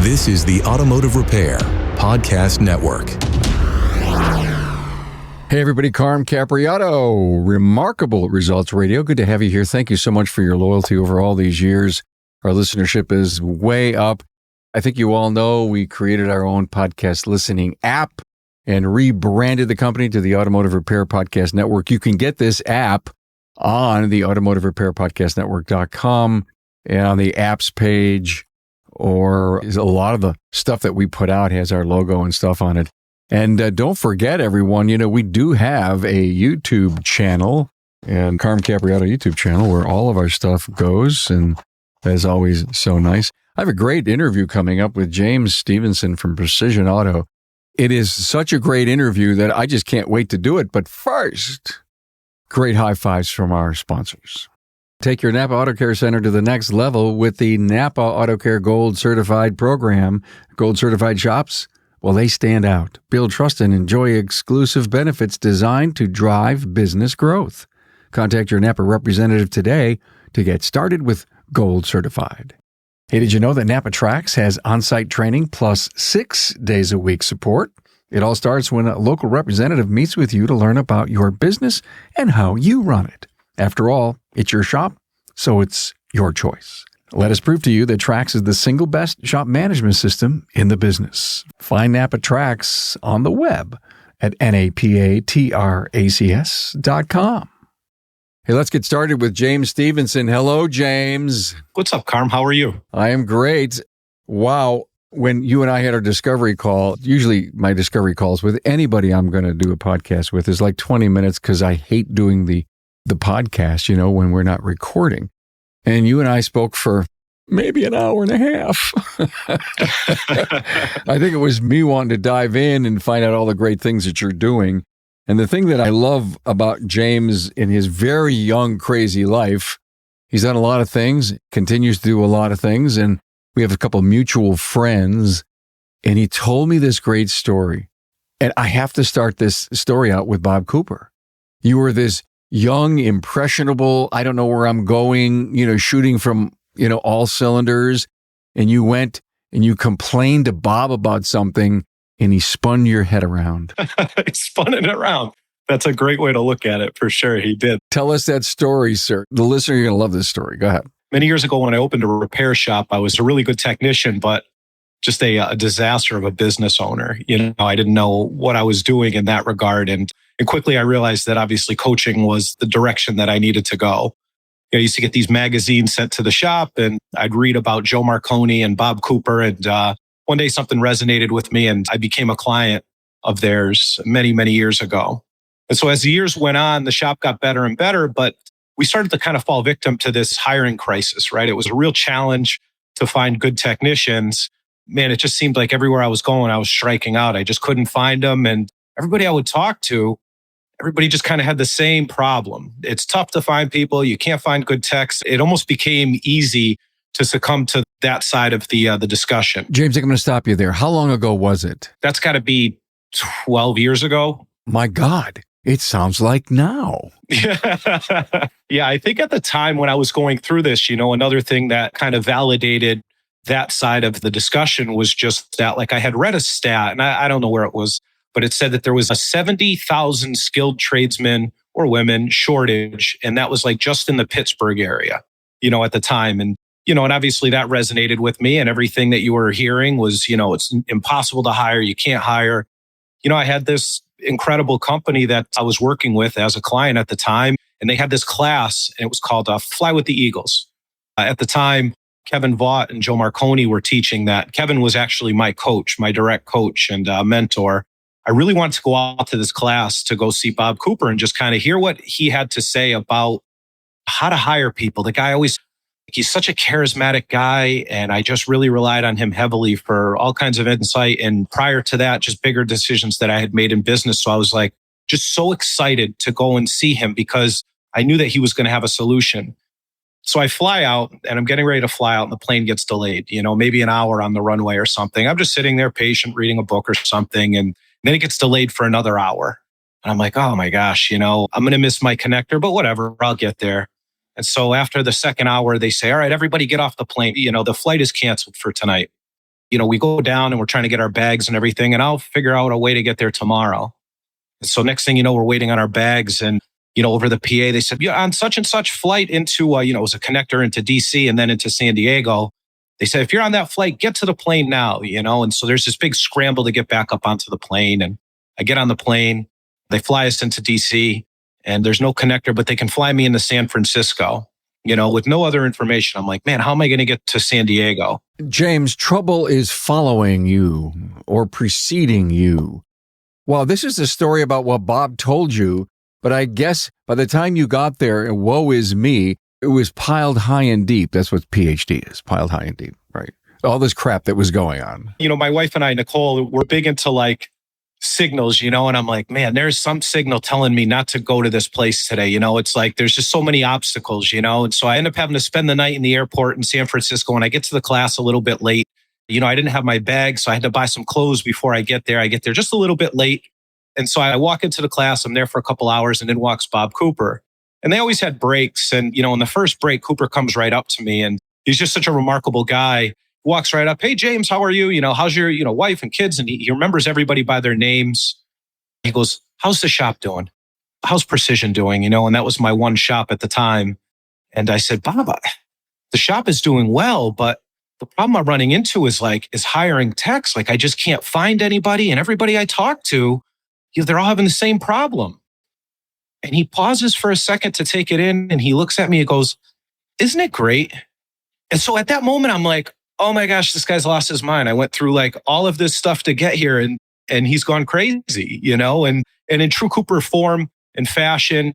This is the Automotive Repair Podcast Network. Hey everybody, Carm Capriotto, Remarkable Results Radio. Good to have you here. Thank you so much for your loyalty over all these years. Our listenership is way up. I think you all know we created our own podcast listening app and rebranded the company to the Automotive Repair Podcast Network. You can get this app on the Automotive Repair Podcast Network.com and on the apps page, or a lot of the stuff that we put out has our logo and stuff on it. And don't forget, everyone, we do have a YouTube channel, and Carm Capriotto YouTube channel, where all of our stuff goes, and that's always so nice. I have a great interview coming up with James Stephenson from Precision Auto. It is such a great interview that I just can't wait to do it. But first, great high fives from our sponsors. Take your NAPA Auto Care Center to the next level with the NAPA Auto Care Gold Certified program. Gold Certified shops, well, they stand out. Build trust and enjoy exclusive benefits designed to drive business growth. Contact your NAPA representative today to get started with Gold Certified. Hey, did you know that NAPA Tracks has on-site training plus 6 days a week support? It all starts when a local representative meets with you to learn about your business and how you run it. After all, it's your shop, so it's your choice. Let us prove to you that Trax is the single best shop management system in the business. Find NAPA Trax on the web at napatracs.com. Hey, let's get started with James Stephenson. Hello, James. What's up, Carm? How are you? I am great. Wow. When you and I had our discovery call, usually my discovery calls with anybody I'm going to do a podcast with is like 20 minutes because I hate doing the podcast, when we're not recording. And you and I spoke for maybe an hour and a half. I think it was me wanting to dive in and find out all the great things that you're doing. And the thing that I love about James in his very young, crazy life, he's done a lot of things, continues to do a lot of things. And we have a couple of mutual friends. And he told me this great story. And I have to start this story out with Bob Cooper. You were this young, impressionable, I don't know where I'm going, shooting from, all cylinders. And you went and you complained to Bob about something and he spun your head around. He spun it around. That's a great way to look at it, for sure. He did. Tell us that story, sir. The listener, you're going to love this story. Go ahead. Many years ago when I opened a repair shop, I was a really good technician, but just a disaster of a business owner. I didn't know what I was doing in that regard. And quickly I realized that obviously coaching was the direction that I needed to go. I used to get these magazines sent to the shop and I'd read about Joe Marconi and Bob Cooper. And one day something resonated with me and I became a client of theirs many, many years ago. And so as the years went on, the shop got better and better, but we started to kind of fall victim to this hiring crisis, right? It was a real challenge to find good technicians. Man, it just seemed like everywhere I was going, I was striking out. I just couldn't find them. And everybody I would talk to, everybody just kind of had the same problem. It's tough to find people. You can't find good techs. It almost became easy to succumb to that side of the discussion. James, I'm going to stop you there. How long ago was it? That's got to be 12 years ago. My God, it sounds like now. Yeah, I think at the time when I was going through this, another thing that kind of validated that side of the discussion was just that, like I had read a stat, and I don't know where it was, but it said that there was a 70,000 skilled tradesmen or women shortage. And that was like just in the Pittsburgh area, at the time. And, and obviously that resonated with me, and everything that you were hearing was, it's impossible to hire. You can't hire. I had this incredible company that I was working with as a client at the time, and they had this class, and it was called Fly with the Eagles. At the time, Kevin Vaught and Joe Marconi were teaching that. Kevin was actually my coach, my direct coach and mentor. I really wanted to go out to this class to go see Bob Cooper and just kind of hear what he had to say about how to hire people. The guy he's such a charismatic guy, and I just really relied on him heavily for all kinds of insight. And prior to that, just bigger decisions that I had made in business. So I was like, just so excited to go and see him because I knew that he was going to have a solution. So I fly out and I'm getting ready to fly out and the plane gets delayed, maybe an hour on the runway or something. I'm just sitting there patient, reading a book or something. And then it gets delayed for another hour. And I'm like, oh my gosh, I'm going to miss my connector, but whatever, I'll get there. And so after the second hour, they say, all right, everybody get off the plane. The flight is canceled for tonight. we go down and we're trying to get our bags and everything, and I'll figure out a way to get there tomorrow. And so next thing you know, we're waiting on our bags, and over the PA, they said, on such and such flight into, it was a connector into DC and then into San Diego. They said, if you're on that flight, get to the plane now, And so there's this big scramble to get back up onto the plane. And I get on the plane, they fly us into DC, and there's no connector, but they can fly me into San Francisco, with no other information. I'm like, man, how am I going to get to San Diego? James, trouble is following you or preceding you. Well, this is a story about what Bob told you, but I guess by the time you got there, and woe is me, it was piled high and deep. That's what PhD is, piled high and deep, right? All this crap that was going on. My wife and I, Nicole, we're big into signals, and I'm like, man, there's some signal telling me not to go to this place today. It's like, there's just so many obstacles, And so I end up having to spend the night in the airport in San Francisco, and I get to the class a little bit late. I didn't have my bag, so I had to buy some clothes before I get there. I get there just a little bit late. And so I walk into the class, I'm there for a couple hours, and in walks Bob Cooper. And they always had breaks. And, in the first break, Cooper comes right up to me, and he's just such a remarkable guy. Walks right up. Hey, James, how are you? How's your, wife and kids? And he remembers everybody by their names. He goes, how's the shop doing? How's Precision doing? And that was my one shop at the time. And I said, Bob, the shop is doing well, but the problem I'm running into is hiring techs. I just can't find anybody, and everybody I talk to, they're all having the same problem. And he pauses for a second to take it in, and he looks at me and goes, isn't it great? And so at that moment, I'm like, oh my gosh, this guy's lost his mind. I went through all of this stuff to get here, and he's gone crazy, and in true Cooper form and fashion,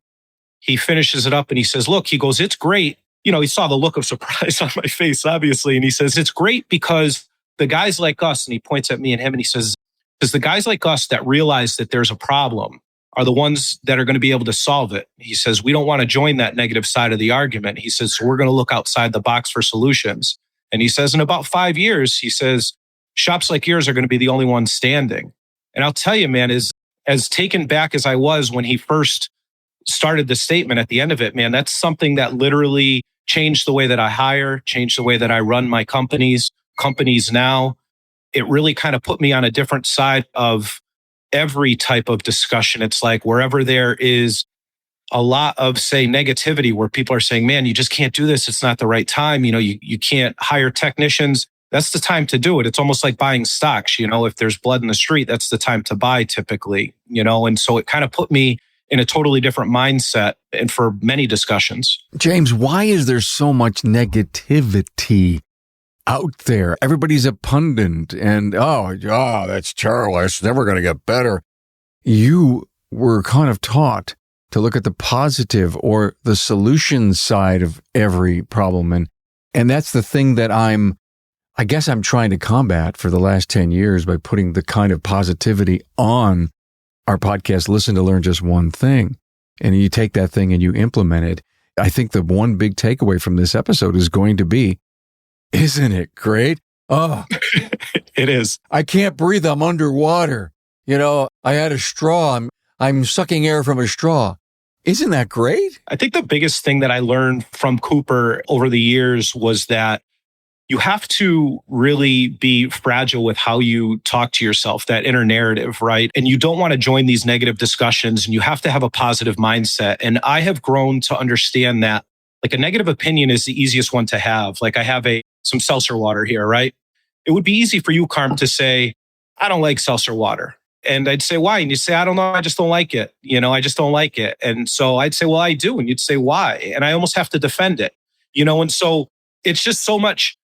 he finishes it up and he says, look, he goes, it's great. He saw the look of surprise on my face, obviously. And he says, it's great because the guys like us, and he points at me and him, and he says, because the guys like us that realize that there's a problem are the ones that are going to be able to solve it. He says, we don't want to join that negative side of the argument. He says, so we're going to look outside the box for solutions. And he says, in about 5 years, he says, shops like yours are going to be the only ones standing. And I'll tell you, man, as taken back as I was when he first started the statement at the end of it, man, that's something that literally changed the way that I hire, changed the way that I run my companies now. It really kind of put me on a different side of every type of discussion. It's like wherever there is a lot of, say, negativity where people are saying, man, you just can't do this. It's not the right time. You can't hire technicians. That's the time to do it. It's almost like buying stocks. If there's blood in the street, that's the time to buy typically, and so it kind of put me in a totally different mindset and for many discussions. James, why is there so much negativity out there? Everybody's a pundit and, oh, that's terrible. It's never going to get better. You were kind of taught to look at the positive or the solution side of every problem. And that's the thing that I guess I'm trying to combat for the last 10 years by putting the kind of positivity on our podcast, Listen to Learn Just One Thing. And you take that thing and you implement it. I think the one big takeaway from this episode is going to be, isn't it great? Oh, it is. I can't breathe. I'm underwater. I had a straw. I'm sucking air from a straw. Isn't that great? I think the biggest thing that I learned from Cooper over the years was that you have to really be fragile with how you talk to yourself, that inner narrative, right? And you don't want to join these negative discussions, and you have to have a positive mindset. And I have grown to understand that a negative opinion is the easiest one to have. I have some seltzer water here, right? It would be easy for you, Carm, to say, I don't like seltzer water. And I'd say, why? And you'd say, I don't know. I just don't like it. I just don't like it. And so I'd say, well, I do. And you'd say, why? And I almost have to defend it, and so it's just so much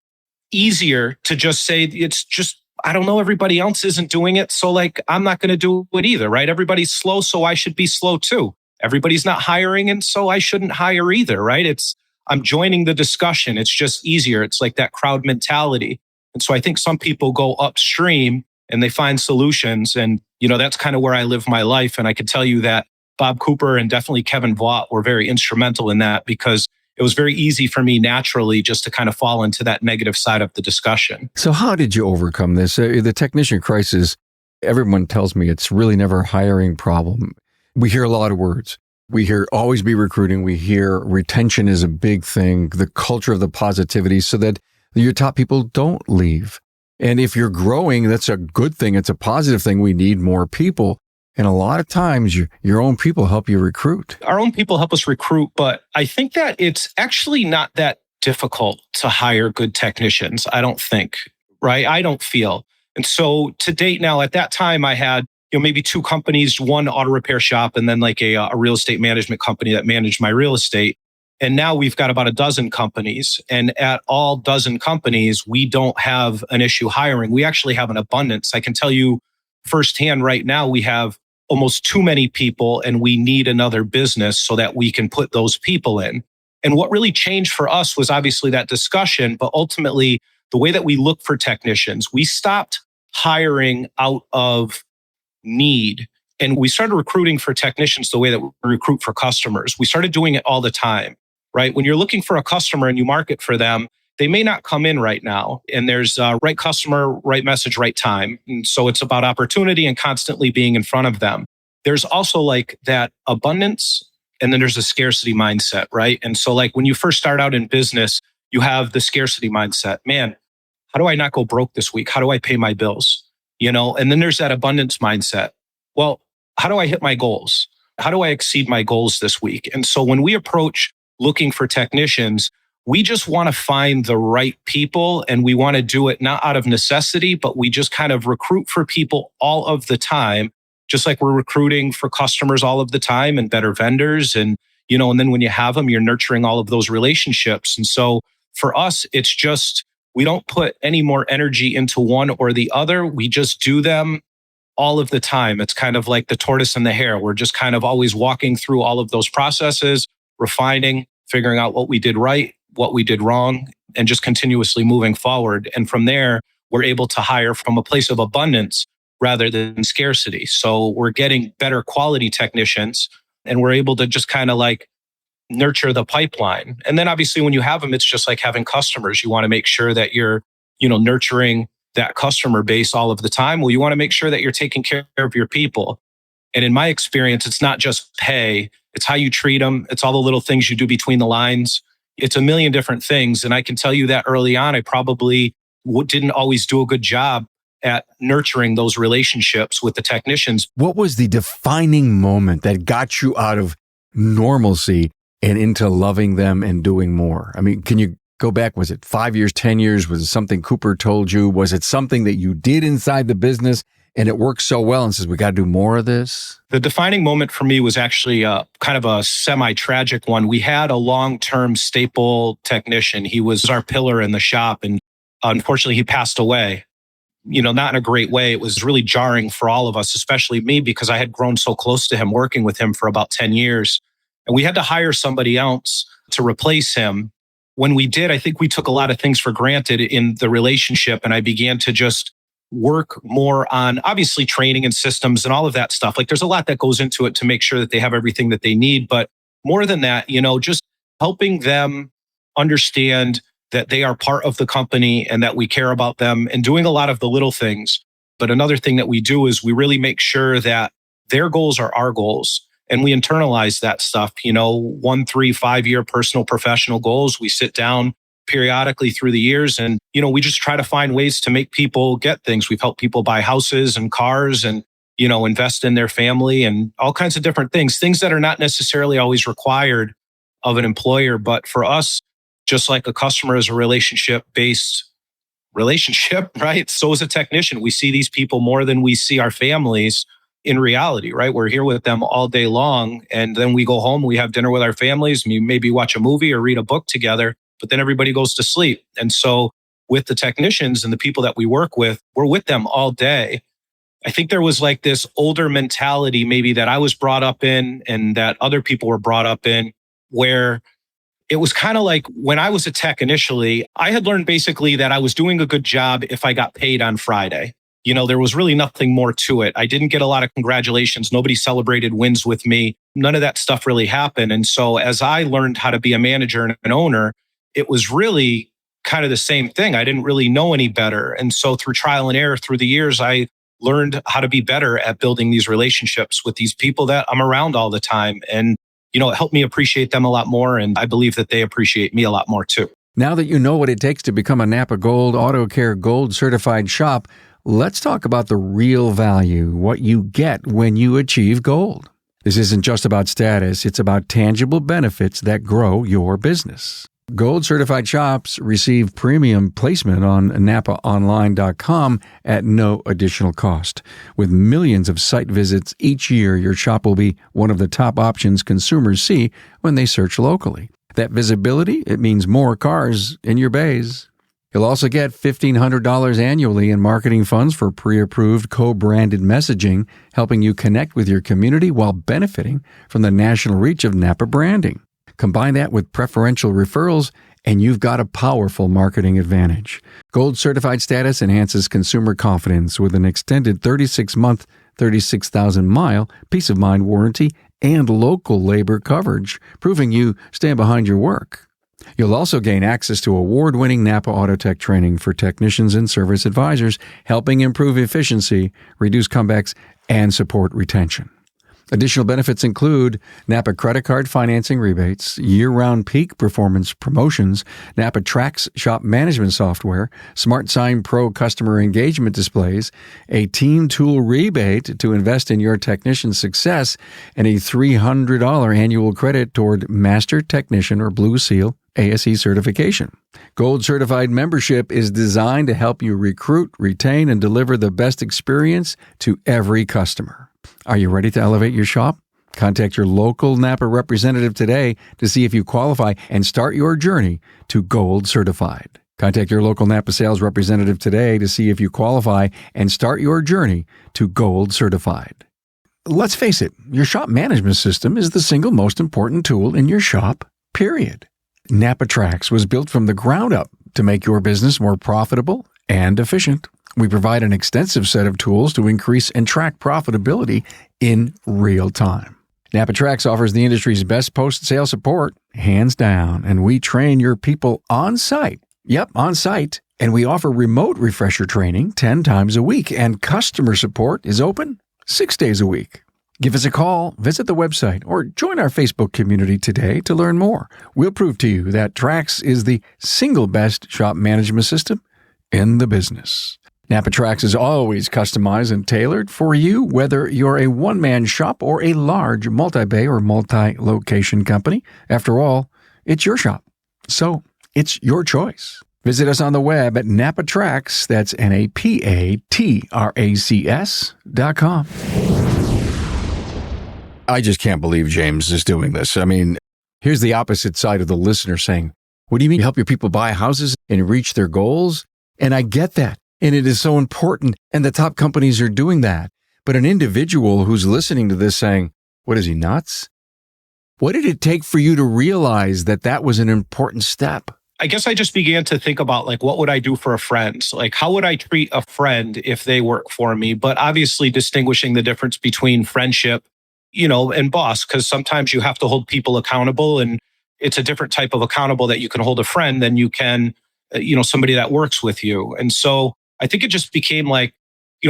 easier to just say, it's just, I don't know, everybody else isn't doing it. So I'm not going to do it either, right? Everybody's slow, so I should be slow too. Everybody's not hiring, and so I shouldn't hire either, right? I'm joining the discussion. It's just easier. It's like that crowd mentality. And so I think some people go upstream and they find solutions. And, that's kind of where I live my life. And I can tell you that Bob Cooper and definitely Kevin Vaught were very instrumental in that, because it was very easy for me naturally just to kind of fall into that negative side of the discussion. So how did you overcome this? The technician crisis, everyone tells me it's really never a hiring problem. We hear a lot of words. We hear always be recruiting. We hear retention is a big thing, the culture of the positivity, so that your top people don't leave. And if you're growing, that's a good thing. It's a positive thing. We need more people. And a lot of times your own people help you recruit. Our own people help us recruit, but I think that it's actually not that difficult to hire good technicians. I don't think, right? I don't feel. And so to date now, at that time, I had maybe two companies, one auto repair shop, and then like a real estate management company that managed my real estate. And now we've got about a dozen companies. And at all dozen companies, we don't have an issue hiring. We actually have an abundance. I can tell you firsthand right now, we have almost too many people and we need another business so that we can put those people in. And what really changed for us was obviously that discussion, but ultimately the way that we look for technicians, we stopped hiring out of need. And we started recruiting for technicians the way that we recruit for customers. We started doing it all the time, right? When you're looking for a customer and you market for them, they may not come in right now. And there's right customer, right message, right time. And so it's about opportunity and constantly being in front of them. There's also like that abundance, and then there's a scarcity mindset, right? And so like when you first start out in business, you have the scarcity mindset. Man, how do I not go broke this week? How do I pay my bills? And then there's that abundance mindset. Well, how do I hit my goals? How do I exceed my goals this week? And so when we approach looking for technicians, we just want to find the right people, and we want to do it not out of necessity, but we just kind of recruit for people all of the time, just like we're recruiting for customers all of the time and better vendors. And then when you have them, you're nurturing all of those relationships. And so for us, it's just, we don't put any more energy into one or the other. We just do them all of the time. It's kind of like the tortoise and the hare. We're just kind of always walking through all of those processes, refining, figuring out what we did right, what we did wrong, and just continuously moving forward. And from there, we're able to hire from a place of abundance rather than scarcity. So we're getting better quality technicians, and we're able to just kind of like nurture the pipeline. And then obviously when you have them, it's just like having customers. You want to make sure that you're, nurturing that customer base all of the time. Well, you want to make sure that you're taking care of your people. And in my experience, it's not just pay, it's how you treat them. It's all the little things you do between the lines. It's a million different things. And I can tell you that early on, I probably didn't always do a good job at nurturing those relationships with the technicians. What was the defining moment that got you out of normalcy and into loving them and doing more? I mean, can you go back? Was it 5 years, 10 years? Was it something Cooper told you? Was it something that you did inside the business and it worked so well and says, we got to do more of this? The defining moment for me was actually kind of a semi-tragic one. We had a long-term staple technician. He was our pillar in the shop, and unfortunately he passed away. Not in a great way. It was really jarring for all of us, especially me, because I had grown so close to him, working with him for about 10 years. And we had to hire somebody else to replace him. When we did, I think we took a lot of things for granted in the relationship. And I began to just work more on obviously training and systems and all of that stuff. Like there's a lot that goes into it to make sure that they have everything that they need. But more than that, just helping them understand that they are part of the company and that we care about them, and doing a lot of the little things. But another thing that we do is we really make sure that their goals are our goals. And we internalize that stuff, 1, 3, 5 year personal professional goals. We sit down periodically through the years and, we just try to find ways to make people get things. We've helped people buy houses and cars and, invest in their family and all kinds of different things that are not necessarily always required of an employer. But for us, just like a customer is a relationship-based relationship, right? So is a technician. We see these people more than we see our families in reality, right? We're here with them all day long. And then we go home, we have dinner with our families, we maybe watch a movie or read a book together, but then everybody goes to sleep. And so with the technicians and the people that we work with, we're with them all day. I think there was like this older mentality maybe that I was brought up in and that other people were brought up in, where it was kind of like when I was a tech initially, I had learned basically that I was doing a good job if I got paid on Friday. There was really nothing more to it. I didn't get a lot of congratulations. Nobody celebrated wins with me. None of that stuff really happened. And so as I learned how to be a manager and an owner, it was really kind of the same thing. I didn't really know any better. And so through trial and error through the years, I learned how to be better at building these relationships with these people that I'm around all the time. And, it helped me appreciate them a lot more. And I believe that they appreciate me a lot more too. Now that you know what it takes to become a NAPA Gold Auto Care Gold certified shop, let's talk about the real value, what you get when you achieve gold. This isn't just about status, it's about tangible benefits that grow your business. Gold certified shops receive premium placement on NAPAonline.com at no additional cost. With millions of site visits each year, your shop will be one of the top options consumers see when they search locally. That visibility, it means more cars in your bays. You'll also get $1,500 annually in marketing funds for pre-approved, co-branded messaging, helping you connect with your community while benefiting from the national reach of NAPA branding. Combine that with preferential referrals, and you've got a powerful marketing advantage. Gold certified status enhances consumer confidence with an extended 36-month, 36,000-mile peace of mind warranty and local labor coverage, proving you stand behind your work. You'll also gain access to award-winning NAPA Autotech training for technicians and service advisors, helping improve efficiency, reduce comebacks, and support retention. Additional benefits include NAPA credit card financing rebates, year-round peak performance promotions, NAPA Trax shop management software, Smart Sign Pro customer engagement displays, a team tool rebate to invest in your technician's success, and a $300 annual credit toward Master Technician or Blue Seal ASE certification. Gold certified membership is designed to help you recruit, retain, and deliver the best experience to every customer. Are you ready to elevate your shop? Contact your local NAPA representative today to see if you qualify and start your journey to Gold certified. Contact your local NAPA sales representative today to see if you qualify and start your journey to Gold certified. Let's face it, your shop management system is the single most important tool in your shop, period. NAPA Trax was built from the ground up to make your business more profitable and efficient. We provide an extensive set of tools to increase and track profitability in real time. NAPA Trax offers the industry's best post-sale support, hands down, and we train your people on site. Yep, on site. And we offer remote refresher training 10 times a week, and customer support is open 6 days a week. Give us a call, visit the website, or join our Facebook community today to learn more. We'll prove to you that Trax is the single best shop management system in the business. NAPA Trax is always customized and tailored for you, whether you're a one-man shop or a large multi-bay or multi-location company. After all, it's your shop, so it's your choice. Visit us on the web at NAPATrax, that's NAPATRACS.com. I just can't believe James is doing this. I mean, here's the opposite side of the listener saying, what do you mean you help your people buy houses and reach their goals? And I get that. And it is so important, and the top companies are doing that. But an individual who's listening to this saying, what is he, nuts? What did it take for you to realize that that was an important step? I guess I just began to think about, like, what would I do for a friend? Like, how would I treat a friend if they work for me? But obviously distinguishing the difference between friendship, and boss, because sometimes you have to hold people accountable, and it's a different type of accountable that you can hold a friend than you can, somebody that works with you. And so I think it just became like,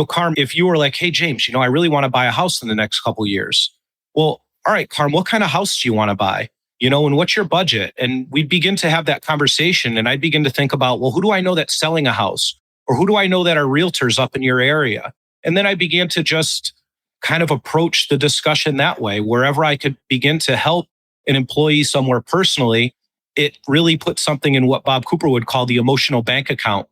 Carm, if you were like, hey, James, I really want to buy a house in the next couple of years. Well, all right, Carm, what kind of house do you want to buy? And what's your budget? And we'd begin to have that conversation. And I'd begin to think about, well, who do I know that's selling a house? Or who do I know that are realtors up in your area? And then I began to just kind of approach the discussion that way. Wherever I could begin to help an employee somewhere personally, it really put something in what Bob Cooper would call the emotional bank account.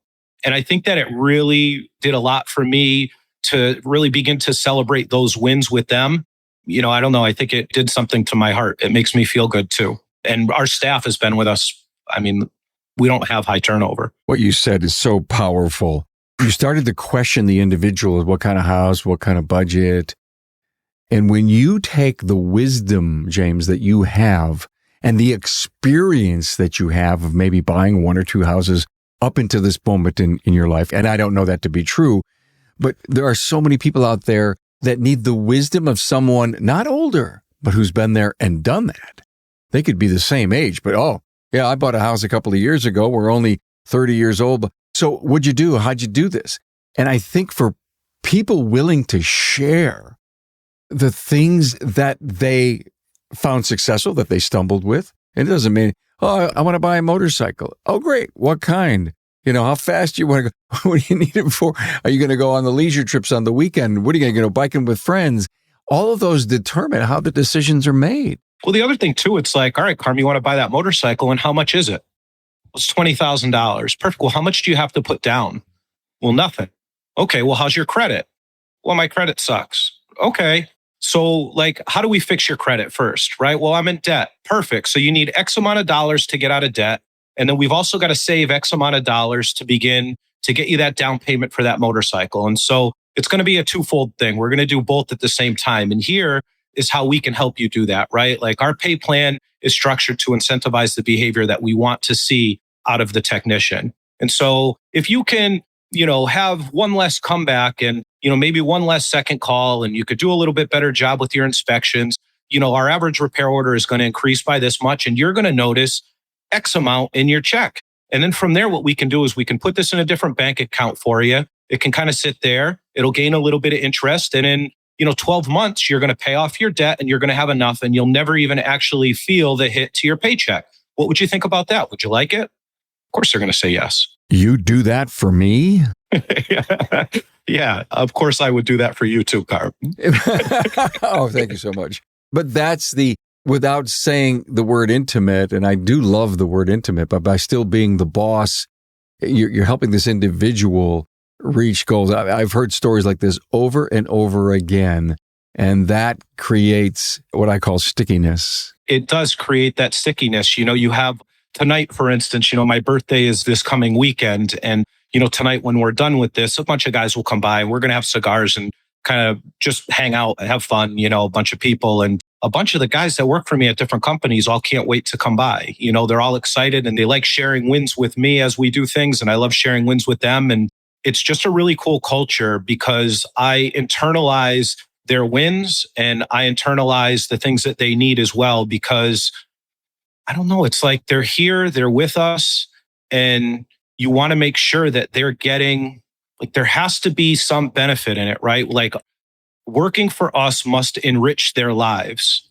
And I think that it really did a lot for me to really begin to celebrate those wins with them. I don't know. I think it did something to my heart. It makes me feel good too. And our staff has been with us. I mean, we don't have high turnover. What you said is so powerful. You started to question the individual, what kind of house, what kind of budget. And when you take the wisdom, James, that you have and the experience that you have of maybe buying one or two houses up into this moment in your life, and I don't know that to be true, but there are so many people out there that need the wisdom of someone not older, but who's been there and done that. They could be the same age, but I bought a house a couple of years ago. We're only 30 years old. So what'd you do? How'd you do this? And I think for people willing to share the things that they found successful, that they stumbled with, and it doesn't mean, Oh, I want to buy a motorcycle. Oh, great. What kind? How fast you want to go? What do you need it for? Are you going to go on the leisure trips on the weekend? What are you going to go biking with friends? All of those determine how the decisions are made. Well, the other thing too, it's like, all right, Carm, you want to buy that motorcycle and how much is it? It's $20,000. Perfect. Well, how much do you have to put down? Well, nothing. Okay. Well, how's your credit? Well, my credit sucks. Okay. So how do we fix your credit first, right? Well, I'm in debt. Perfect. So you need X amount of dollars to get out of debt. And then we've also got to save X amount of dollars to begin to get you that down payment for that motorcycle. And so it's going to be a twofold thing. We're going to do both at the same time. And here is how we can help you do that, right? Our pay plan is structured to incentivize the behavior that we want to see out of the technician. And so if you can, have one less comeback and, maybe one less second call, and you could do a little bit better job with your inspections, our average repair order is going to increase by this much, and you're going to notice X amount in your check. And then from there, what we can do is we can put this in a different bank account for you. It can kind of sit there. It'll gain a little bit of interest. And in 12 months, you're going to pay off your debt and you're going to have enough, and you'll never even actually feel the hit to your paycheck. What would you think about that? Would you like it? Of course, they're going to say yes. You do that for me? Yeah, of course I would do that for you too, Carm. Oh, thank you so much. But that's without saying the word intimate, and I do love the word intimate, but by still being the boss, you're helping this individual reach goals. I've heard stories like this over and over again, and that creates what I call stickiness. It does create that stickiness. You have tonight, for instance, my birthday is this coming weekend, and tonight when we're done with this, a bunch of guys will come by and we're going to have cigars and kind of just hang out and have fun, a bunch of people. And a bunch of the guys that work for me at different companies all can't wait to come by. They're all excited and they like sharing wins with me as we do things. And I love sharing wins with them. And it's just a really cool culture because I internalize their wins and I internalize the things that they need as well, because I don't know, it's like they're here, they're with us, and you want to make sure that they're getting, there has to be some benefit in it, right? Working for us must enrich their lives.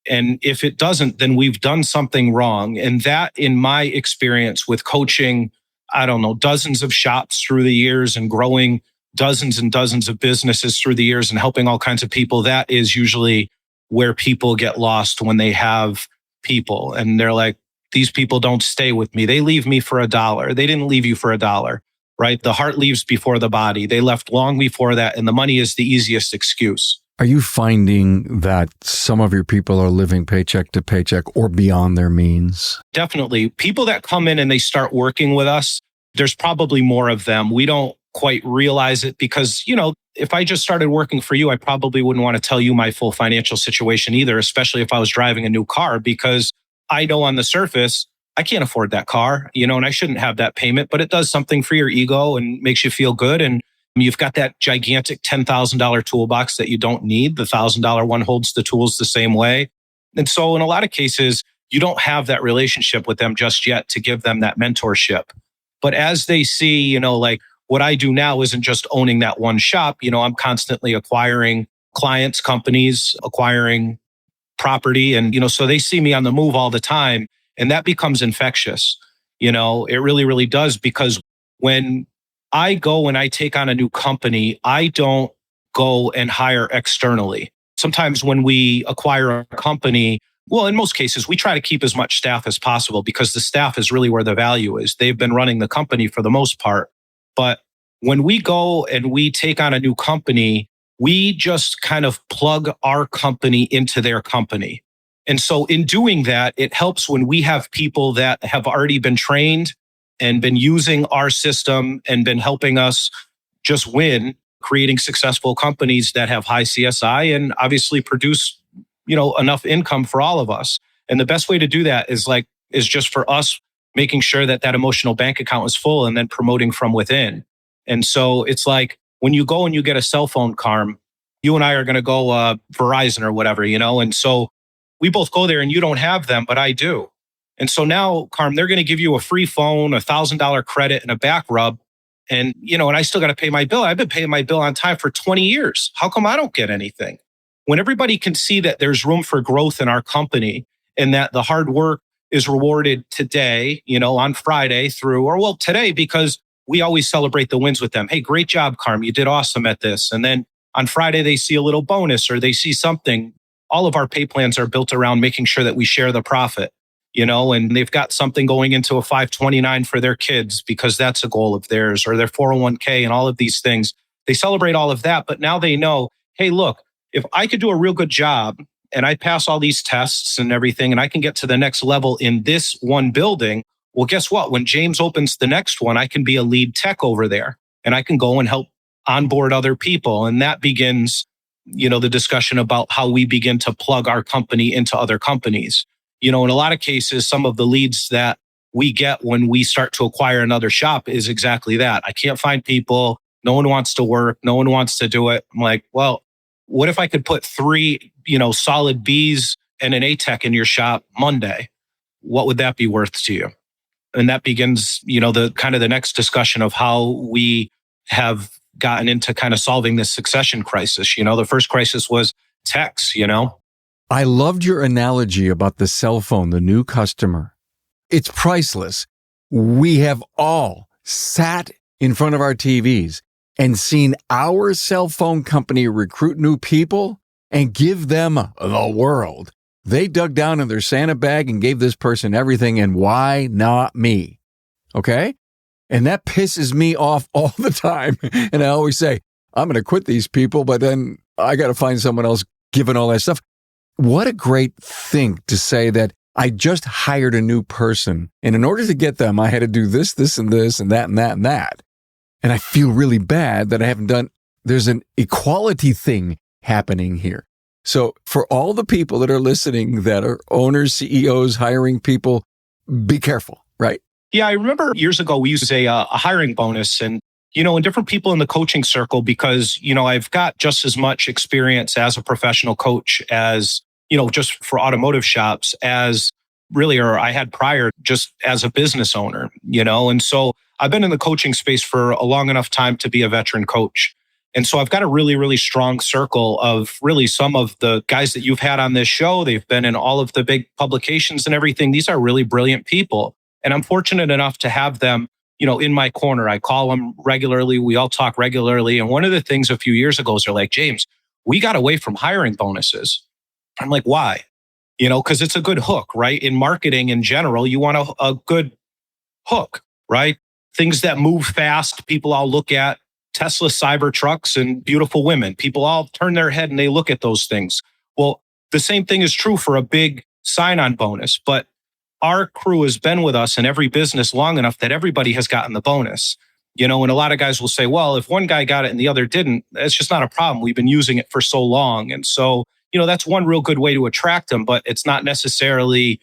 And if it doesn't, then we've done something wrong. And that, in my experience with coaching, I don't know, dozens of shops through the years and growing dozens and dozens of businesses through the years and helping all kinds of people, that is usually where people get lost when they have people. And they're like, these people don't stay with me. They leave me for $1. They didn't leave you for $1. Right? The heart leaves before the body. They left long before that, and the money is the easiest excuse. Are you finding that some of your people are living paycheck to paycheck or beyond their means? Definitely. People that come in and they start working with us, there's probably more of them. We don't quite realize it because, if I just started working for you, I probably wouldn't want to tell you my full financial situation either, especially if I was driving a new car, because I know on the surface, I can't afford that car, and I shouldn't have that payment, but it does something for your ego and makes you feel good. And you've got that gigantic $10,000 toolbox that you don't need. The $1,000 one holds the tools the same way. And so in a lot of cases, you don't have that relationship with them just yet to give them that mentorship. But as they see, what I do now isn't just owning that one shop. I'm constantly acquiring clients, companies, acquiring property. And, so they see me on the move all the time. And that becomes infectious. It really, really does. Because when I go and I take on a new company, I don't go and hire externally. Sometimes when we acquire a company, well, in most cases, we try to keep as much staff as possible because the staff is really where the value is. They've been running the company for the most part. But when we go and we take on a new company, we just kind of plug our company into their company. And so in doing that, it helps when we have people that have already been trained and been using our system and been helping us just win, creating successful companies that have high CSI and obviously produce, enough income for all of us. And the best way to do that is just for us making sure that emotional bank account is full and then promoting from within. And so it's like when you go and you get a cell phone, Carm, you and I are going to go Verizon or whatever, and so we both go there and you don't have them, but I do. And so now, Carm, they're going to give you a free phone, $1,000 credit, and a back rub. And, and I still got to pay my bill. I've been paying my bill on time for 20 years. How come I don't get anything? When everybody can see that there's room for growth in our company and that the hard work is rewarded today, on Friday today, because we always celebrate the wins with them. Hey, great job, Carm. You did awesome at this. And then on Friday, they see a little bonus or they see something. All of our pay plans are built around making sure that we share the profit, and they've got something going into a 529 for their kids because that's a goal of theirs, or their 401k and all of these things. They celebrate all of that, but now they know, hey, look, if I could do a real good job and I pass all these tests and everything, and I can get to the next level in this one building, well, guess what? When James opens the next one, I can be a lead tech over there and I can go and help onboard other people. And that begins, the discussion about how we begin to plug our company into other companies. In a lot of cases, some of the leads that we get when we start to acquire another shop is exactly that. I can't find people. No one wants to work. No one wants to do it. I'm like, well, what if I could put 3, solid Bs and an A tech in your shop Monday? What would that be worth to you? And that begins, the kind of the next discussion of how we have gotten into kind of solving this succession crisis. The first crisis was techs, I loved your analogy about the cell phone, the new customer. It's priceless. We have all sat in front of our TVs and seen our cell phone company recruit new people and give them the world. They dug down in their Santa bag and gave this person everything, and why not me? Okay? And that pisses me off all the time. And I always say, I'm going to quit these people, but then I got to find someone else given all that stuff. What a great thing to say that I just hired a new person, and in order to get them, I had to do this, this, and this, and that, and that, and that. And I feel really bad that I haven't done, there's an equality thing happening here. So for all the people that are listening that are owners, CEOs, hiring people, be careful, right? Yeah, I remember years ago, we used a hiring bonus, and, and different people in the coaching circle, because, I've got just as much experience as a professional coach as, just for automotive shops as really, or I had prior just as a business owner, and so I've been in the coaching space for a long enough time to be a veteran coach. And so I've got a really, really strong circle of really some of the guys that you've had on this show. They've been in all of the big publications and everything. These are really brilliant people. And I'm fortunate enough to have them, in my corner. I call them regularly. We all talk regularly. And one of the things a few years ago is they're like, James, we got away from hiring bonuses. I'm like, why? Because it's a good hook, right? In marketing in general, you want a good hook, right? Things that move fast, people all look at. Tesla Cybertrucks and beautiful women. People all turn their head and they look at those things. Well, the same thing is true for a big sign-on bonus, but our crew has been with us in every business long enough that everybody has gotten the bonus. And a lot of guys will say, well, if one guy got it and the other didn't, it's just not a problem. We've been using it for so long. And so, that's one real good way to attract them, but it's not necessarily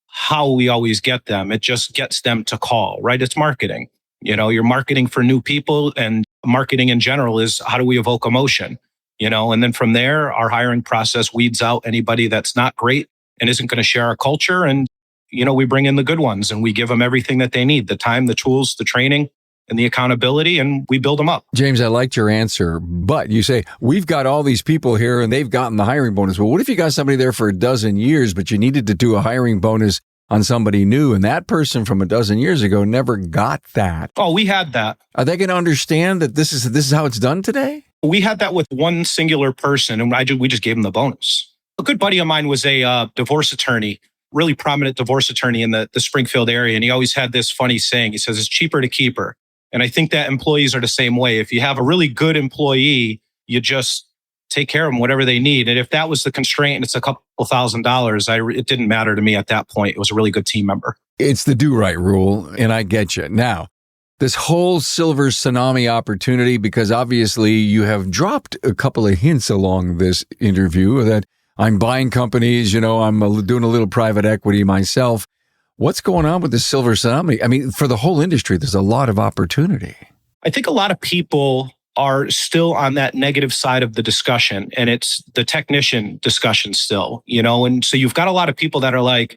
how we always get them. It just gets them to call, right? It's marketing. You're marketing for new people, and marketing in general is how do we evoke emotion, and then from there, our hiring process weeds out anybody that's not great and isn't going to share our culture. And, we bring in the good ones and we give them everything that they need, the time, the tools, the training, and the accountability, and we build them up. James, I liked your answer, but you say, we've got all these people here and they've gotten the hiring bonus. Well, what if you got somebody there for a dozen years, but you needed to do a hiring bonus on somebody new, and that person from a dozen years ago never got that? Oh, we had that. Are they going to understand that this is how it's done today? We had that with one singular person, and we just gave them the bonus. A good buddy of mine was a divorce attorney, really prominent divorce attorney in the Springfield area, and he always had this funny saying. He says, it's cheaper to keep her. And I think that employees are the same way. If you have a really good employee, you just take care of them, whatever they need. And if that was the constraint and it's a couple $1,000s, it didn't matter to me at that point. It was a really good team member. It's the do-right rule, and I get you. Now, this whole silver tsunami opportunity, because obviously you have dropped a couple of hints along this interview that I'm buying companies, I'm doing a little private equity myself. What's going on with this silver tsunami? I mean, for the whole industry, there's a lot of opportunity. I think a lot of people are still on that negative side of the discussion, and it's the technician discussion still, and so you've got a lot of people that are like,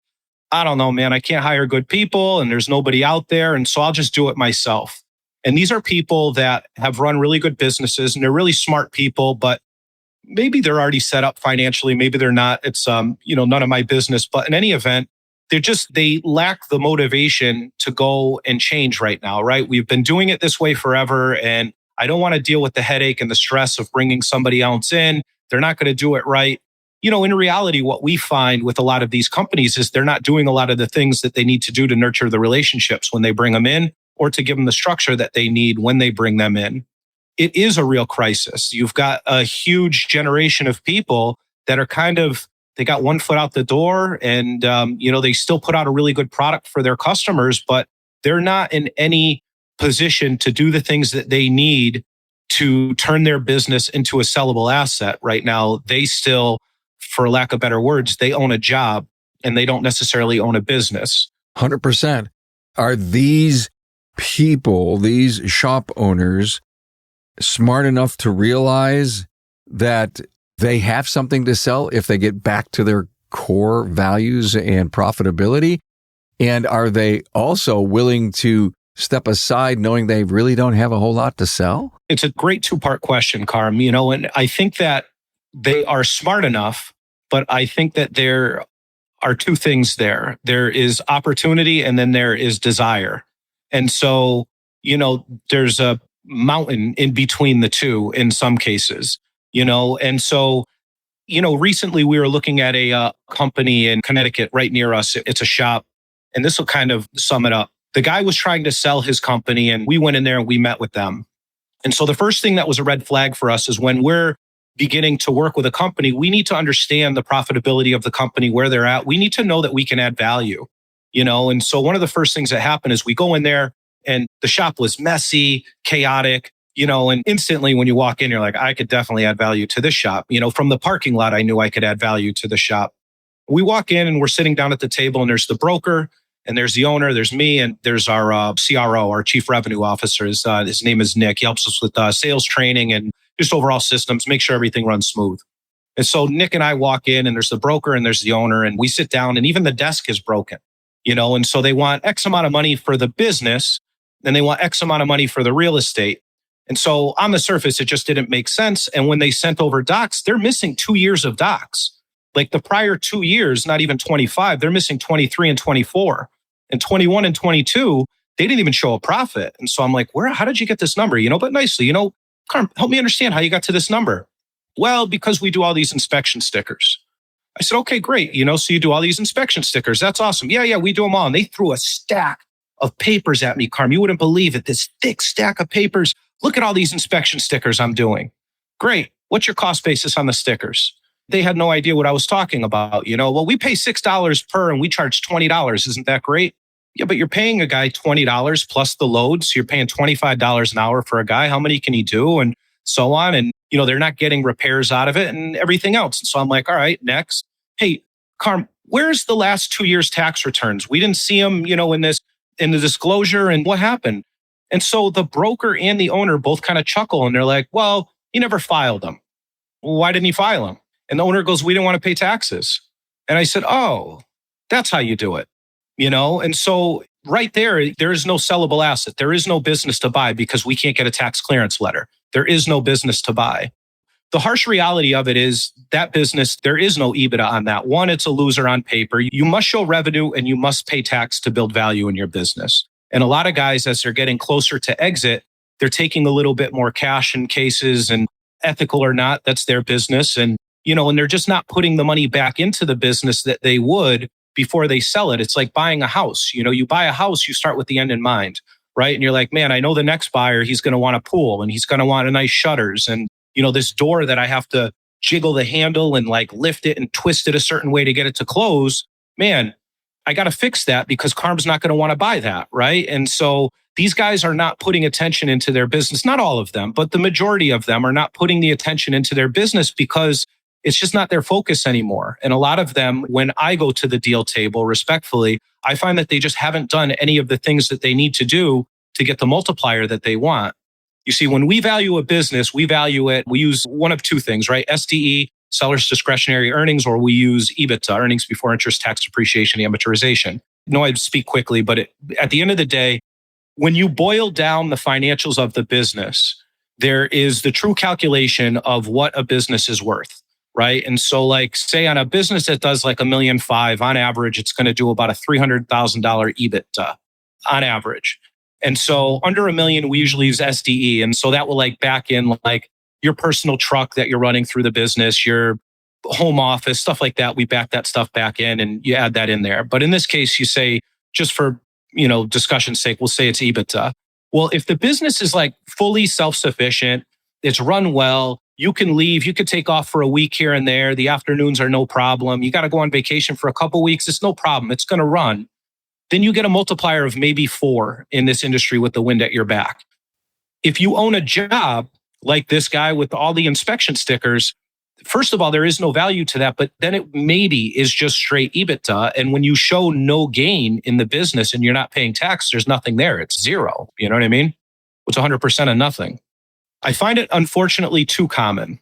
I don't know, man, I can't hire good people and there's nobody out there. And so I'll just do it myself. And these are people that have run really good businesses and they're really smart people, but maybe they're already set up financially. Maybe they're not. It's, none of my business. But in any event, they lack the motivation to go and change right now, right? We've been doing it this way forever, and I don't want to deal with the headache and the stress of bringing somebody else in. They're not going to do it right. In reality, what we find with a lot of these companies is they're not doing a lot of the things that they need to do to nurture the relationships when they bring them in, or to give them the structure that they need when they bring them in. It is a real crisis. You've got a huge generation of people that are they got one foot out the door, and they still put out a really good product for their customers, but they're not in any position to do the things that they need to turn their business into a sellable asset right now. They still, for lack of better words, they own a job and they don't necessarily own a business. 100%. Are these people, these shop owners, smart enough to realize that they have something to sell if they get back to their core values and profitability? And are they also willing to step aside knowing they really don't have a whole lot to sell? It's a great two-part question, Carm. And I think that they are smart enough, but I think that there are two things there. There is opportunity and then there is desire. And so, there's a mountain in between the two in some cases, and so, recently we were looking at a company in Connecticut right near us. It's a shop, and this will kind of sum it up. The guy was trying to sell his company, and we went in there and we met with them. And so the first thing that was a red flag for us is when we're beginning to work with a company, we need to understand the profitability of the company, where they're at. We need to know that we can add value, and so one of the first things that happened is we go in there and the shop was messy, chaotic, and instantly when you walk in, you're like, I could definitely add value to this shop. From the parking lot, I knew I could add value to the shop. We walk in and we're sitting down at the table, and there's the broker, and there's the owner, there's me, and there's our CRO, our chief revenue officer. His name is Nick. He helps us with sales training and just overall systems, make sure everything runs smooth. And so Nick and I walk in, and there's the broker and there's the owner, and we sit down, and even the desk is broken, and so they want X amount of money for the business, and they want X amount of money for the real estate. And so on the surface, it just didn't make sense. And when they sent over docs, they're missing 2 years of docs. Like the prior 2 years, not even 25, they're missing 23 and 24. And 21 and 22, they didn't even show a profit. And so I'm like, how did you get this number? But nicely, Carm, help me understand how you got to this number. Well, because we do all these inspection stickers. I said, okay, great. So you do all these inspection stickers. That's awesome. Yeah, we do them all. And they threw a stack of papers at me, Carm. You wouldn't believe it. This thick stack of papers. Look at all these inspection stickers I'm doing. Great. What's your cost basis on the stickers? They had no idea what I was talking about. Well, we pay $6 per and we charge $20. Isn't that great? Yeah, but you're paying a guy $20 plus the load. So you're paying $25 an hour for a guy. How many can he do? And so on. And, they're not getting repairs out of it and everything else. And so I'm like, all right, next. Hey, Carm, where's the last 2 years tax returns? We didn't see them, in the disclosure, and what happened? And so the broker and the owner both kind of chuckle, and they're like, well, he never filed them. Well, why didn't he file them? And the owner goes, we didn't want to pay taxes. And I said, oh, that's how you do it. And so right there is no sellable asset. There is no business to buy because we can't get a tax clearance letter. There is no business to buy. The harsh reality of it is that business, there is no EBITDA on that. One, it's a loser on paper. You must show revenue and you must pay tax to build value in your business. And a lot of guys, as they're getting closer to exit, they're taking a little bit more cash in cases, and ethical or not, that's their business. And, and they're just not putting the money back into the business that they would before they sell it. It's like buying a house. You buy a house, you start with the end in mind, right? And you're like, man, I know the next buyer, he's going to want a pool and he's going to want a nice shutters. And, this door that I have to jiggle the handle and like lift it and twist it a certain way to get it to close. Man, I got to fix that because Carm's not going to want to buy that, right? And so these guys are not putting attention into their business. Not all of them, but the majority of them are not putting the attention into their business because it's just not their focus anymore. And a lot of them, when I go to the deal table, respectfully, I find that they just haven't done any of the things that they need to do to get the multiplier that they want. You see, when we value a business, we value it. We use one of two things, right? SDE, seller's discretionary earnings, or we use EBITDA, earnings before interest, tax depreciation, amortization. No, I speak quickly, but at the end of the day, when you boil down the financials of the business, there is the true calculation of what a business is worth, right? And so like say on a business that does like $1.5 million, on average, it's going to do about a $300,000 EBITDA on average. And so under $1 million, we usually use SDE. And so that will like back in like your personal truck that you're running through the business, your home office, stuff like that. We back that stuff back in and you add that in there. But in this case, you say, just for, discussion's sake, we'll say it's EBITDA. Well, if the business is like fully self-sufficient, it's run well, you can leave, you could take off for a week here and there. The afternoons are no problem. You got to go on vacation for a couple of weeks. It's no problem. It's going to run. Then you get a multiplier of maybe 4 in this industry with the wind at your back. If you own a job like this guy with all the inspection stickers, first of all, there is no value to that, but then it maybe is just straight EBITDA. And when you show no gain in the business and you're not paying tax, there's nothing there. It's zero. You know what I mean? It's 100% of nothing. I find it unfortunately too common.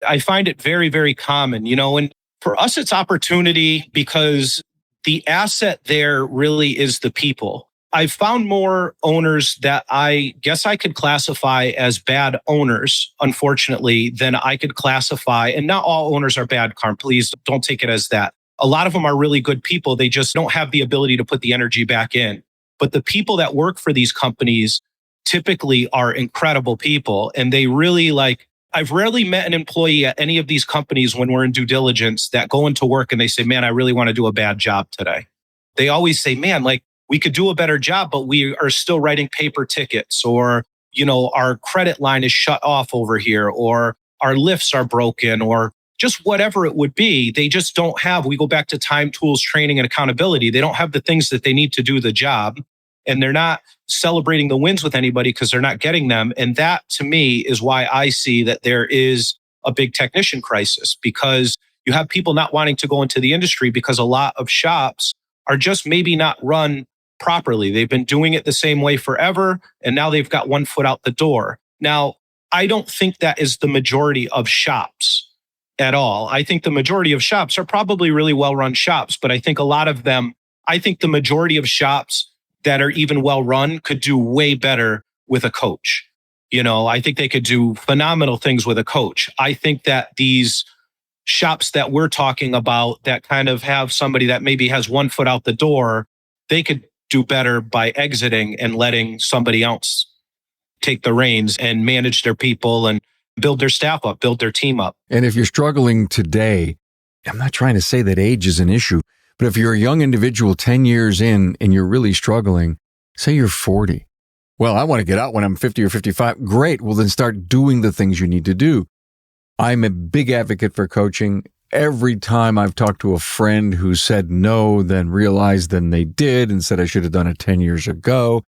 I find it very, very common, and for us, it's opportunity because the asset there really is the people. I've found more owners that I guess I could classify as bad owners, unfortunately, than I could classify. And not all owners are bad, Carm. Please don't take it as that. A lot of them are really good people. They just don't have the ability to put the energy back in. But the people that work for these companies typically are incredible people. And they really I've rarely met an employee at any of these companies when we're in due diligence that go into work and they say, man, I really want to do a bad job today. They always say, man, we could do a better job, but we are still writing paper tickets, or, our credit line is shut off over here, or our lifts are broken, or just whatever it would be. They just don't have, we go back to time, tools, training, and accountability. They don't have the things that they need to do the job. And they're not celebrating the wins with anybody because they're not getting them. And that to me is why I see that there is a big technician crisis, because you have people not wanting to go into the industry because a lot of shops are just maybe not run properly. They've been doing it the same way forever, and now they've got one foot out the door. Now, I don't think that is the majority of shops at all. I think the majority of shops are probably really well-run shops, but I think the majority of shops that are even well-run could do way better with a coach. I think they could do phenomenal things with a coach. I think that these shops that we're talking about that kind of have somebody that maybe has one foot out the door, they could do better by exiting and letting somebody else take the reins and manage their people and build their staff up, build their team up. And if you're struggling today, I'm not trying to say that age is an issue, but if you're a young individual 10 years in and you're really struggling, say you're 40. Well, I want to get out when I'm 50 or 55. Great. Well, then start doing the things you need to do. I'm a big advocate for coaching. Every time I've talked to a friend who said no, then realized then they did and said I should have done it 10 years ago.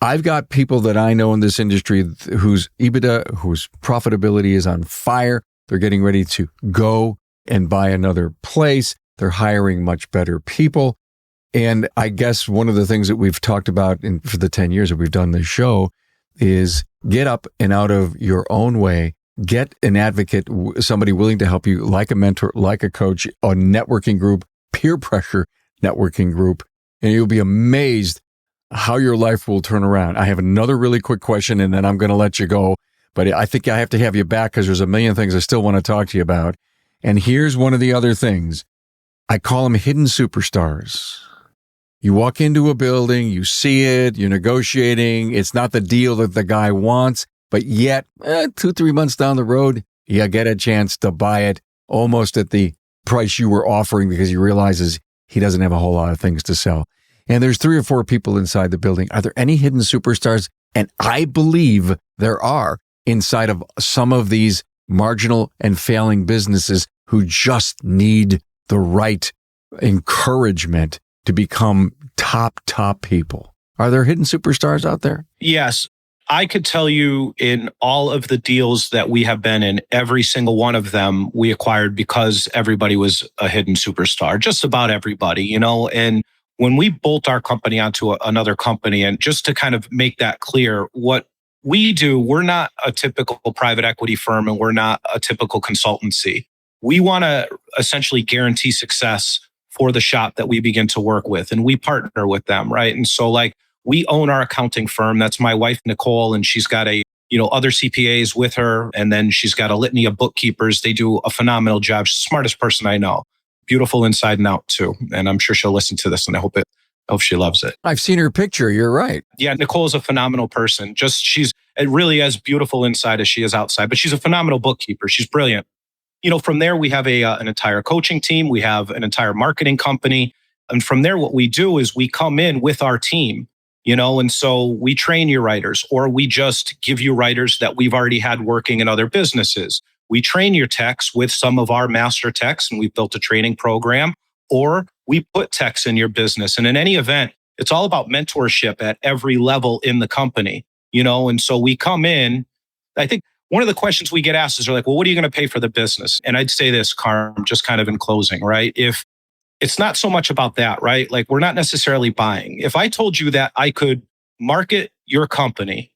I've got people that I know in this industry whose EBITDA, whose profitability is on fire. They're getting ready to go and buy another place. They're hiring much better people. And I guess one of the things that we've talked about for the 10 years that we've done this show is get up and out of your own way. Get an advocate, somebody willing to help you, like a mentor, like a coach, a networking group, peer pressure networking group, and you'll be amazed how your life will turn around. I have another really quick question, and then I'm going to let you go. But I think I have to have you back because there's a million things I still want to talk to you about. And here's one of the other things. I call them hidden superstars. You walk into a building, you see it, you're negotiating. It's not the deal that the guy wants. But yet, 2-3 months down the road, you get a chance to buy it almost at the price you were offering because he realizes he doesn't have a whole lot of things to sell. And there's 3 or 4 people inside the building. Are there any hidden superstars? And I believe there are inside of some of these marginal and failing businesses who just need the right encouragement to become top people. Are there hidden superstars out there? Yes. I could tell you in all of the deals that we have been in, every single one of them we acquired because everybody was a hidden superstar, just about everybody, and when we bolt our company onto another company, and just to kind of make that clear, what we do, we're not a typical private equity firm and we're not a typical consultancy. We want to essentially guarantee success for the shop that we begin to work with, and we partner with them, right? And so we own our accounting firm. That's my wife, Nicole, and she's got a other CPAs with her. And then she's got a litany of bookkeepers. They do a phenomenal job. She's the smartest person I know. Beautiful inside and out too. And I'm sure she'll listen to this and I hope she loves it. I've seen her picture. You're right. Yeah, Nicole is a phenomenal person. She's really as beautiful inside as she is outside, but she's a phenomenal bookkeeper. She's brilliant. From there, we have an entire coaching team. We have an entire marketing company. And from there, what we do is we come in with our team, and so we train your writers, or we just give you writers that we've already had working in other businesses. We train your techs with some of our master techs, and we've built a training program, or we put techs in your business. And in any event, it's all about mentorship at every level in the company, and so we come in. I think one of the questions we get asked is, they're like, well, what are you going to pay for the business? And I'd say this, Carm, just kind of in closing, right? If it's not so much about that, right? Like, we're not necessarily buying. If I told you that I could market your company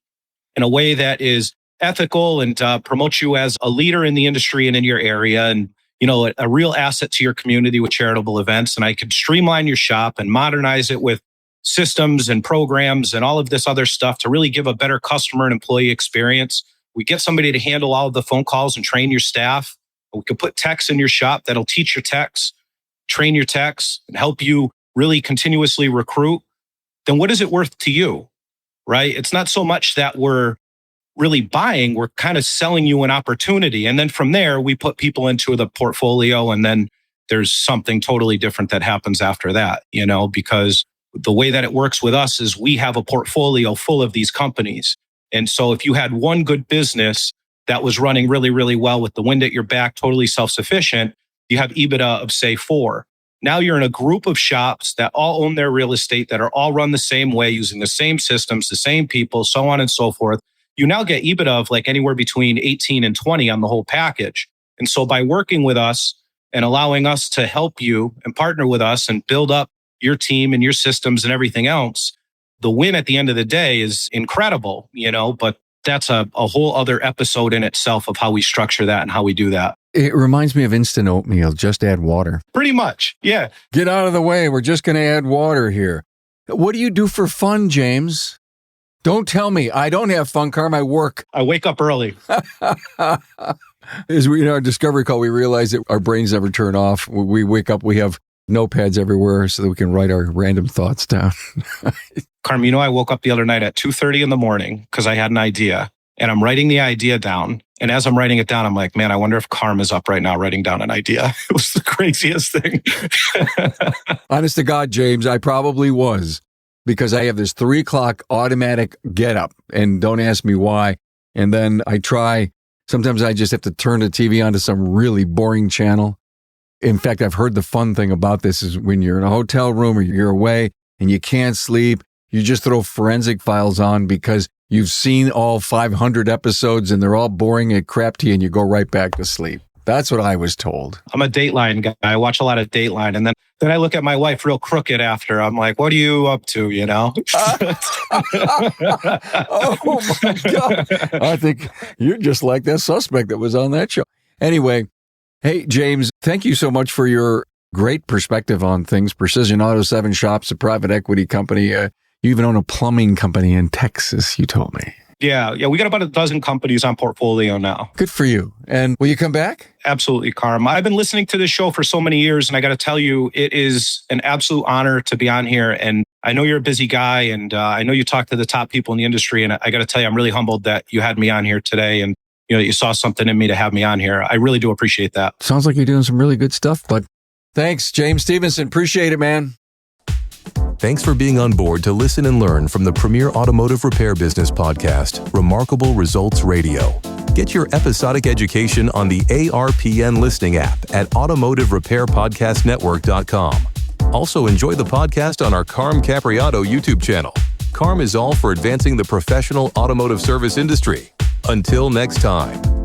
in a way that is ethical and promote you as a leader in the industry and in your area, and a real asset to your community with charitable events, and I could streamline your shop and modernize it with systems and programs and all of this other stuff to really give a better customer and employee experience. We get somebody to handle all of the phone calls and train your staff. We could put techs in your shop that'll teach your techs, train your techs, and help you really continuously recruit. Then what is it worth to you, right? It's not so much that we're really buying, we're kind of selling you an opportunity. And then from there, we put people into the portfolio, and then there's something totally different that happens after that, because the way that it works with us is we have a portfolio full of these companies. And so if you had one good business that was running really, really well with the wind at your back, totally self-sufficient, you have EBITDA of, say, 4. Now you're in a group of shops that all own their real estate, that are all run the same way, using the same systems, the same people, so on and so forth. You now get EBITDA of like anywhere between 18 and 20 on the whole package. And so by working with us and allowing us to help you and partner with us and build up your team and your systems and everything else, the win at the end of the day is incredible, but that's a whole other episode in itself of how we structure that and how we do that. It reminds me of instant oatmeal. Just add water. Pretty much. Yeah. Get out of the way. We're just going to add water here. What do you do for fun, James? Don't tell me. I don't have fun, Carm. I work. I wake up early. As we, in our discovery call, we realize that our brains never turn off. We wake up, we have notepads everywhere so that we can write our random thoughts down. Carm, I woke up the other night at 2:30 in the morning because I had an idea, and I'm writing the idea down. And as I'm writing it down, I'm like, man, I wonder if Carm is up right now writing down an idea. It was the craziest thing. Honest to God, James, I probably was, because I have this 3 o'clock automatic get up, and don't ask me why. And then I try, sometimes I just have to turn the TV on to some really boring channel. In fact, I've heard the fun thing about this is when you're in a hotel room or you're away and you can't sleep, you just throw forensic files on because you've seen all 500 episodes and they're all boring and crap to you, and you go right back to sleep. That's what I was told. I'm a Dateline guy. I watch a lot of Dateline. And then I look at my wife real crooked after. I'm like, what are you up to, Oh, my God. I think you're just like that suspect that was on that show. Anyway, hey, James, thank you so much for your great perspective on things. Precision Auto 7 Shops, a private equity company. You even own a plumbing company in Texas, you told me. Yeah. We got about a dozen companies on portfolio now. Good for you. And will you come back? Absolutely, Carm. I've been listening to this show for so many years, and I got to tell you, it is an absolute honor to be on here. And I know you're a busy guy, and I know you talk to the top people in the industry. And I got to tell you, I'm really humbled that you had me on here today, and you saw something in me to have me on here. I really do appreciate that. Sounds like you're doing some really good stuff, but thanks, James Stephenson. Appreciate it, man. Thanks for being on board to listen and learn from the premier automotive repair business podcast, Remarkable Results Radio. Get your episodic education on the ARPN listening app at automotiverepairpodcastnetwork.com. Also enjoy the podcast on our Carm Capriato YouTube channel. Carm is all for advancing the professional automotive service industry. Until next time.